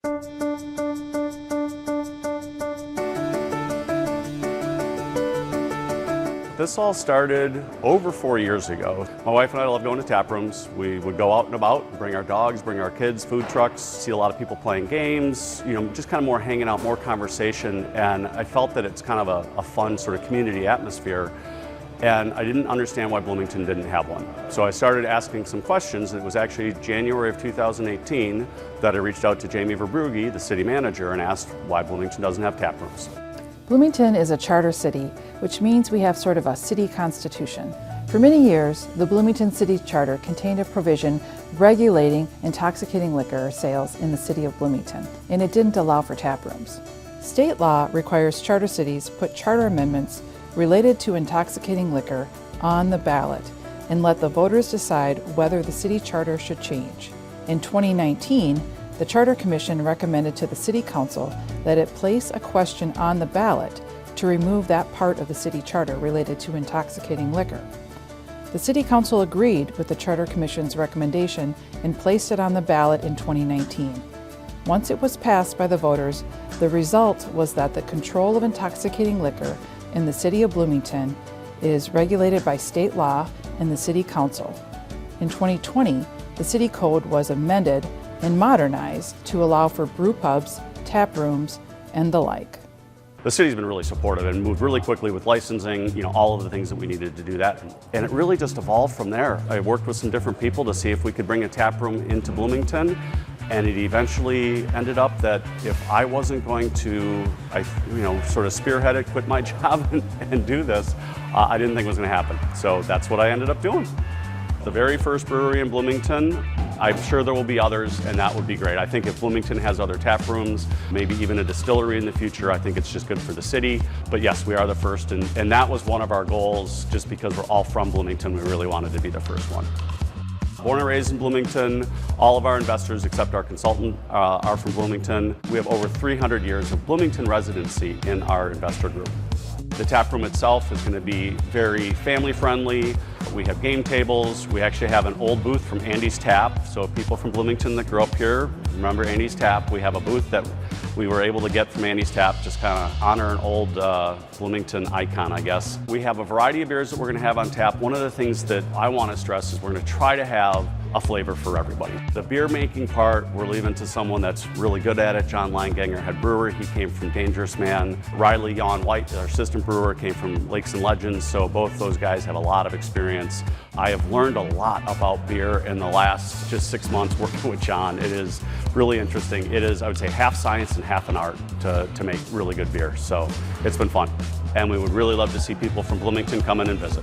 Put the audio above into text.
This all started over 4 years ago. My wife and I love going to tap rooms. We would go out and about, bring our dogs, bring our kids, food trucks, see a lot of people playing games, just kind of more hanging out, more conversation. And I felt that it's kind of a fun sort of community atmosphere. And I didn't understand why Bloomington didn't have one. So I started asking some questions, and it was actually January of 2018 that I reached out to Jamie Verbrugge, the city manager, and asked why Bloomington doesn't have tap rooms. Bloomington is a charter city, which means we have sort of a city constitution. For many years, the Bloomington City Charter contained a provision regulating intoxicating liquor sales in the city of Bloomington, and it didn't allow for tap rooms. State law requires charter cities put charter amendments related to intoxicating liquor on the ballot and let the voters decide whether the city charter should change. In 2019, the Charter Commission recommended to the City Council that it place a question on the ballot to remove that part of the city charter related to intoxicating liquor. The City Council agreed with the Charter Commission's recommendation and placed it on the ballot in 2019. Once it was passed by the voters, the result was that the control of intoxicating liquor in the city of Bloomington is regulated by state law and the City Council. In 2020, the city code was amended and modernized to allow for brew pubs, tap rooms, and the like. The city's been really supportive and moved really quickly with licensing, all of the things that we needed to do that. And it really just evolved from there. I worked with some different people to see if we could bring a tap room into Bloomington. And it eventually ended up that if I wasn't going to, sort of spearhead it, quit my job and do this, I didn't think it was going to happen. So that's what I ended up doing. The very first brewery in Bloomington, I'm sure there will be others, and that would be great. I think if Bloomington has other tap rooms, maybe even a distillery in the future, I think it's just good for the city. But yes, we are the first, and that was one of our goals. Just because we're all from Bloomington, we really wanted to be the first one. Born and raised in Bloomington, all of our investors except our consultant are from Bloomington. We have over 300 years of Bloomington residency in our investor group. The tap room itself is going to be very family friendly. We have game tables. We actually have an old booth from Andy's Tap. So people from Bloomington that grew up here remember Andy's Tap. We have a booth that we were able to get from Andy's Tap, just kind of honor an old Bloomington icon, I guess. We have a variety of beers that we're going to have on tap. One of the things that I want to stress is we're going to try to have a flavor for everybody. The beer making part, we're leaving to someone that's really good at it. John Leinganger, head brewer, he came from Dangerous Man. Riley Yawn White, our assistant brewer, came from Lakes and Legends, so both those guys have a lot of experience. I have learned a lot about beer in the last just 6 months working with John. It is really interesting. It is, I would say, half science and half an art to make really good beer, so it's been fun. And we would really love to see people from Bloomington come in and visit.